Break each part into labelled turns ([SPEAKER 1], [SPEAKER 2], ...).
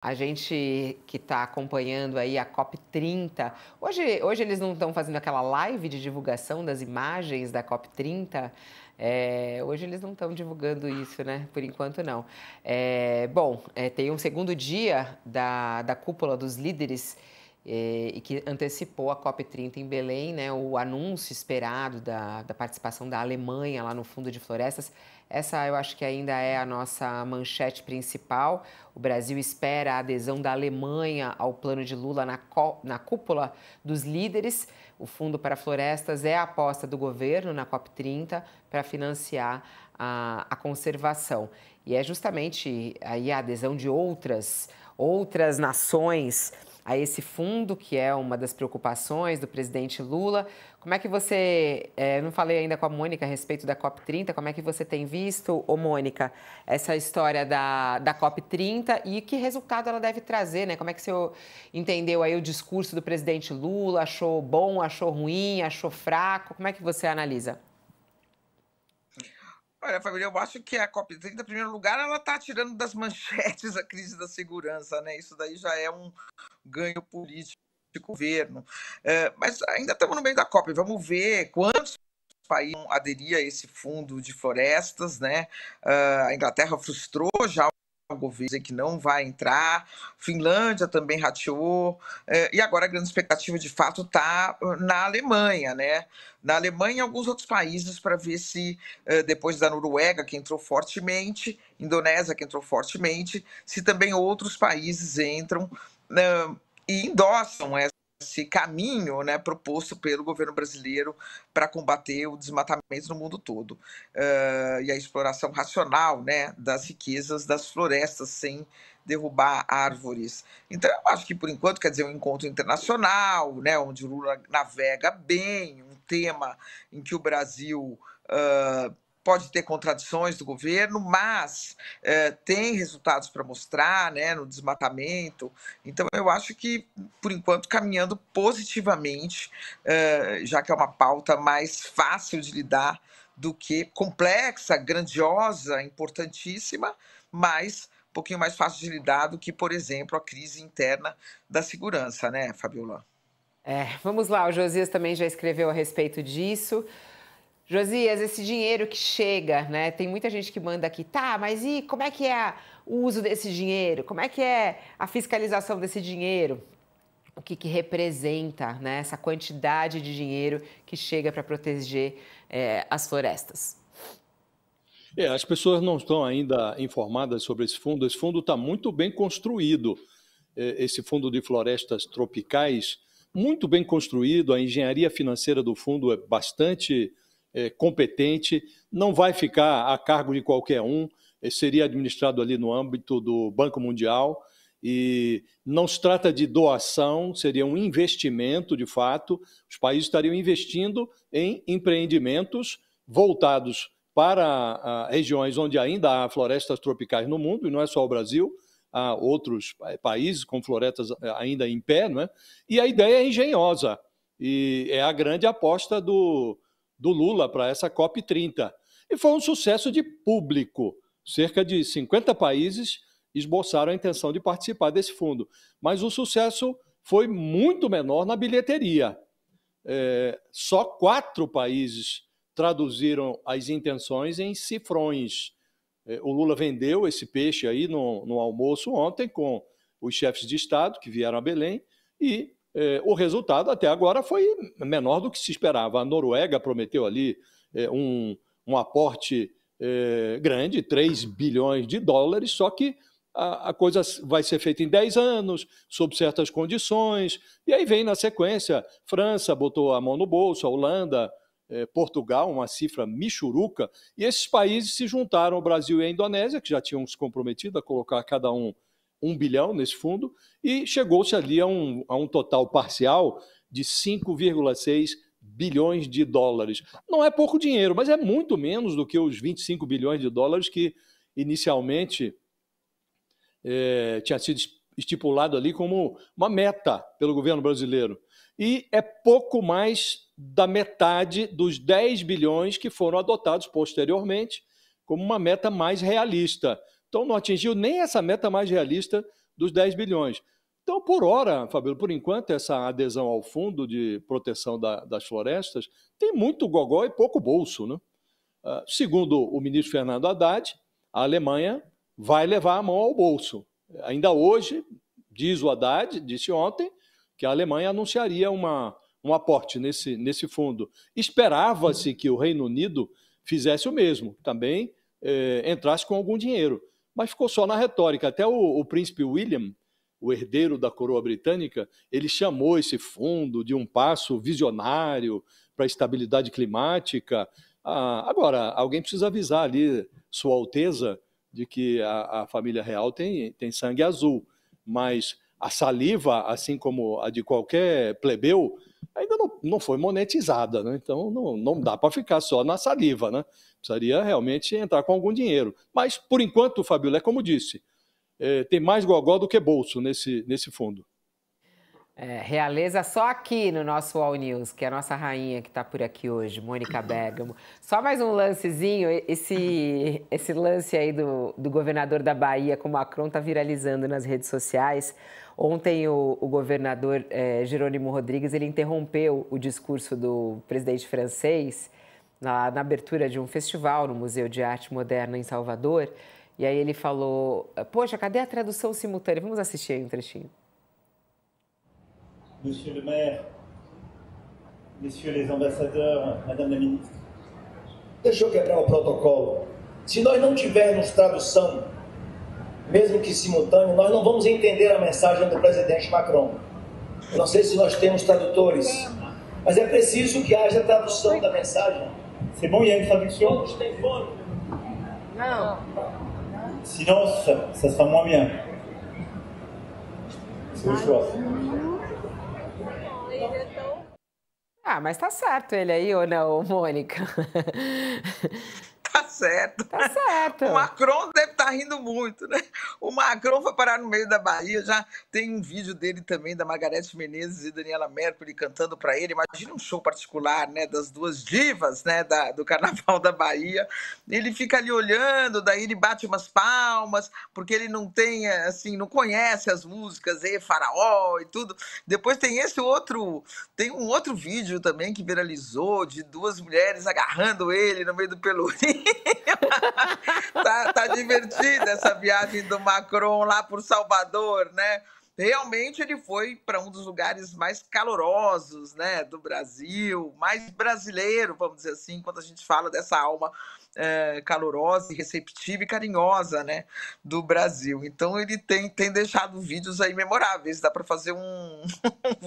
[SPEAKER 1] A gente que está acompanhando aí a COP30, hoje eles não estão fazendo aquela live de divulgação das imagens da COP30. Hoje eles não estão divulgando isso, né? Por enquanto não. Tem um segundo dia da cúpula dos líderes e que antecipou a COP30 em Belém, né? O anúncio esperado da participação da Alemanha lá no Fundo de Florestas. Essa eu acho que ainda é a nossa manchete principal. O Brasil espera a adesão da Alemanha ao plano de Lula na cúpula dos líderes. O Fundo para Florestas é a aposta do governo na COP30 para financiar a conservação. E é justamente aí a adesão de outras nações a esse fundo, que é uma das preocupações do presidente Lula. Como é que você, não falei ainda com a Mônica a respeito da COP30, como é que você tem visto, Mônica, essa história da COP30 e que resultado ela deve trazer, né? Como é que você entendeu aí o discurso do presidente Lula? Achou bom, achou ruim, achou fraco? Como é que você analisa?
[SPEAKER 2] Olha, Fabíola, eu acho que a COP30, em primeiro lugar, ela está tirando das manchetes a crise da segurança, né? Isso daí já é um ganho político do governo. Mas ainda estamos no meio da COP, vamos ver quantos países vão aderir a esse fundo de florestas, né? A Inglaterra frustrou já o governo dizer que não vai entrar, Finlândia também rateou, e agora a grande expectativa de fato está na Alemanha, né? Na Alemanha e alguns outros países para ver se, depois da Noruega, que entrou fortemente, Indonésia, que entrou fortemente, se também outros países entram e endossam esse caminho, né, proposto pelo governo brasileiro para combater o desmatamento no mundo todo e a exploração racional, né, das riquezas das florestas sem derrubar árvores. Então, eu acho que, por enquanto, quer dizer, um encontro internacional, né, onde o Lula navega bem, um tema em que o Brasil pode ter contradições do governo, mas tem resultados para mostrar, né, no desmatamento. Então, eu acho que, por enquanto, caminhando positivamente, já que é uma pauta mais fácil de lidar do que complexa, grandiosa, importantíssima, mas um pouquinho mais fácil de lidar do que, por exemplo, a crise interna da segurança, né, Fabiola?
[SPEAKER 1] Vamos lá, o Josias também já escreveu a respeito disso. Josias, esse dinheiro que chega, né? Tem muita gente que manda aqui, tá, mas e como é que é o uso desse dinheiro? Como é que é a fiscalização desse dinheiro? O que representa, né, essa quantidade de dinheiro que chega para proteger as florestas?
[SPEAKER 3] As pessoas não estão ainda informadas sobre esse fundo. Esse fundo está muito bem construído. Esse fundo de florestas tropicais, muito bem construído. A engenharia financeira do fundo é bastante competente. Não vai ficar a cargo de qualquer um. Seria administrado ali no âmbito do Banco Mundial. E não se trata de doação, seria um investimento de fato. Os países estariam investindo em empreendimentos voltados para regiões onde ainda há florestas tropicais no mundo, e não é só o Brasil, há outros países com florestas ainda em pé, né? E a ideia é engenhosa, e é a grande aposta do Lula para essa COP30. E foi um sucesso de público, cerca de 50 países esboçaram a intenção de participar desse fundo, mas o sucesso foi muito menor na bilheteria. Só 4 países traduziram as intenções em cifrões. O Lula vendeu esse peixe aí no almoço ontem com os chefes de Estado que vieram a Belém e o resultado até agora foi menor do que se esperava. A Noruega prometeu ali um aporte grande, 3 bilhões de dólares, só que a coisa vai ser feita em 10 anos, sob certas condições, e aí vem na sequência, França botou a mão no bolso, a Holanda, Portugal, uma cifra michuruca, e esses países se juntaram, o Brasil e a Indonésia, que já tinham se comprometido a colocar cada um bilhão nesse fundo, e chegou-se ali a um total parcial de 5,6 bilhões de dólares. Não é pouco dinheiro, mas é muito menos do que os 25 bilhões de dólares que inicialmente tinha sido estipulado ali como uma meta pelo governo brasileiro. E é pouco mais da metade dos 10 bilhões que foram adotados posteriormente como uma meta mais realista. Então não atingiu nem essa meta mais realista dos 10 bilhões. Então, por hora, Fabíola, por enquanto, essa adesão ao Fundo de Proteção das Florestas tem muito gogó e pouco bolso, né? Segundo o ministro Fernando Haddad, a Alemanha vai levar a mão ao bolso. Ainda hoje, diz o Haddad, disse ontem, que a Alemanha anunciaria um aporte nesse fundo. Esperava-se que o Reino Unido fizesse o mesmo, também entrasse com algum dinheiro, mas ficou só na retórica. Até o príncipe William, o herdeiro da coroa britânica, ele chamou esse fundo de um passo visionário para a estabilidade climática. Agora, alguém precisa avisar ali Sua Alteza de que a família real tem sangue azul, mas a saliva, assim como a de qualquer plebeu, ainda não foi monetizada, né? Então não dá para ficar só na saliva, né? Precisaria realmente entrar com algum dinheiro. Mas, por enquanto, Fabíola, é como disse, tem mais gogó do que bolso nesse fundo.
[SPEAKER 1] Realeza só aqui no nosso All News, que é a nossa rainha que está por aqui hoje, Mônica Bergamo. Só mais um lancezinho, esse lance aí do governador da Bahia com o Macron está viralizando nas redes sociais. Ontem o governador Jerônimo Rodrigues, ele interrompeu o discurso do presidente francês na abertura de um festival no Museu de Arte Moderna em Salvador. E aí ele falou, poxa, cadê a tradução simultânea? Vamos assistir aí um trechinho.
[SPEAKER 4] Monsieur le maire, messieurs les ambassadeurs, madame la ministre.
[SPEAKER 5] Deixa eu quebrar o protocolo. Se nós não tivermos tradução, mesmo que simultâneo, nós não vamos entender a mensagem do presidente Macron. Eu não sei se nós temos tradutores, mas é preciso que haja tradução da mensagem.
[SPEAKER 4] C'est bon, il y a une traduction?
[SPEAKER 5] Todos têm fone?
[SPEAKER 1] Não.
[SPEAKER 4] Sinon, ça sera moins bien. C'est o choix.
[SPEAKER 1] Mas tá certo ele aí, ou não, Mônica?
[SPEAKER 2] Tá certo.
[SPEAKER 1] Tá certo.
[SPEAKER 2] O Macron deve estar rindo muito, né? O Macron foi parar no meio da Bahia, já tem um vídeo dele também, da Margareth Menezes e Daniela Mercury cantando para ele. Imagina um show particular, né, das duas divas, né, do Carnaval da Bahia. Ele fica ali olhando, daí ele bate umas palmas, porque ele não tem, assim, não conhece as músicas, Faraó e tudo. Depois tem tem um outro vídeo também que viralizou, de duas mulheres agarrando ele no meio do pelourinho. tá divertida essa viagem do Macron lá por Salvador, né? Realmente ele foi para um dos lugares mais calorosos, né, do Brasil, mais brasileiro, vamos dizer assim, quando a gente fala dessa alma calorosa, receptiva e carinhosa, né, do Brasil. Então ele tem deixado vídeos aí memoráveis, dá para fazer um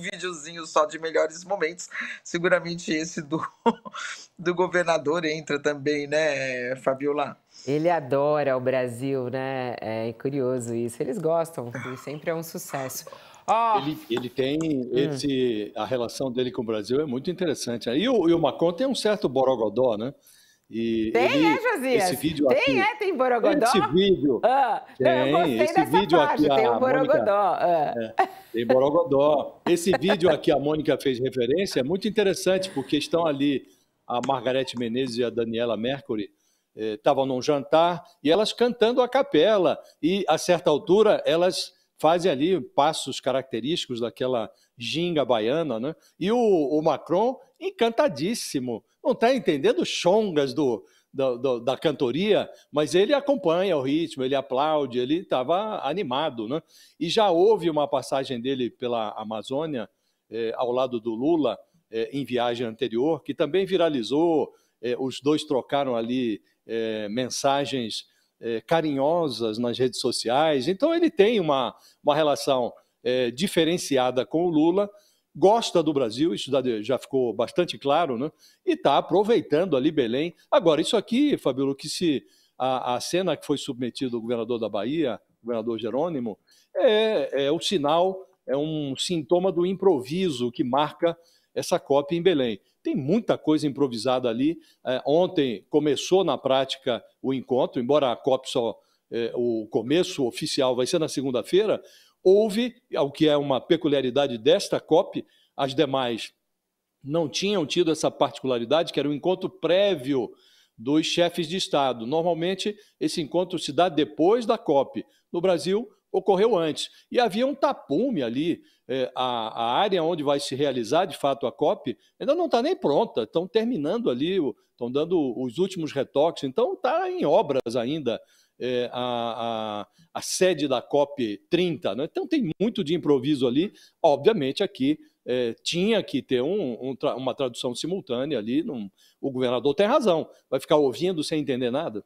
[SPEAKER 2] videozinho só de melhores momentos. Seguramente esse do governador entra também, né, Fabiola?
[SPEAKER 1] Ele adora o Brasil, né? É curioso isso. Eles gostam, e sempre é um sucesso.
[SPEAKER 3] Ele tem a relação dele com o Brasil é muito interessante. E o Macron tem um certo borogodó, né?
[SPEAKER 1] Josias?
[SPEAKER 3] Esse vídeo aqui,
[SPEAKER 1] tem borogodó?
[SPEAKER 3] Esse vídeo,
[SPEAKER 1] eu gostei dessa
[SPEAKER 3] vídeo
[SPEAKER 1] parte,
[SPEAKER 3] aqui,
[SPEAKER 1] tem um borogodó.
[SPEAKER 3] Tem borogodó. Esse vídeo aqui a Mônica fez referência, é muito interessante, porque estão ali a Margareth Menezes e a Daniela Mercury, estavam num jantar e elas cantando a capela, e a certa altura elas fazem ali passos característicos daquela ginga baiana, né? E o Macron encantadíssimo, não está entendendo chongas da cantoria, mas ele acompanha o ritmo, ele aplaude, ele estava animado, né? E já houve uma passagem dele pela Amazônia, ao lado do Lula, em viagem anterior, que também viralizou. Os dois trocaram ali mensagens carinhosas nas redes sociais. Então ele tem uma relação diferenciada com o Lula, gosta do Brasil, isso já ficou bastante claro, né? E está aproveitando ali Belém. Agora, isso aqui, Fabíola, que a cena que foi submetida ao governador da Bahia, o governador Jerônimo, é o sinal, é um sintoma do improviso que marca essa COP em Belém. Tem muita coisa improvisada ali. Ontem começou na prática o encontro, embora a COP o começo oficial vai ser na segunda-feira, houve, o que é uma peculiaridade desta COP, as demais não tinham tido essa particularidade, que era o encontro prévio dos chefes de Estado. Normalmente, esse encontro se dá depois da COP. No Brasil, ocorreu antes. E havia um tapume ali, a área onde vai se realizar, de fato, a COP, ainda não está nem pronta, estão terminando ali, estão dando os últimos retoques, então está em obras ainda a sede da COP 30, né? Então tem muito de improviso ali, obviamente aqui tinha que ter uma tradução simultânea ali, o governador tem razão, vai ficar ouvindo sem entender nada?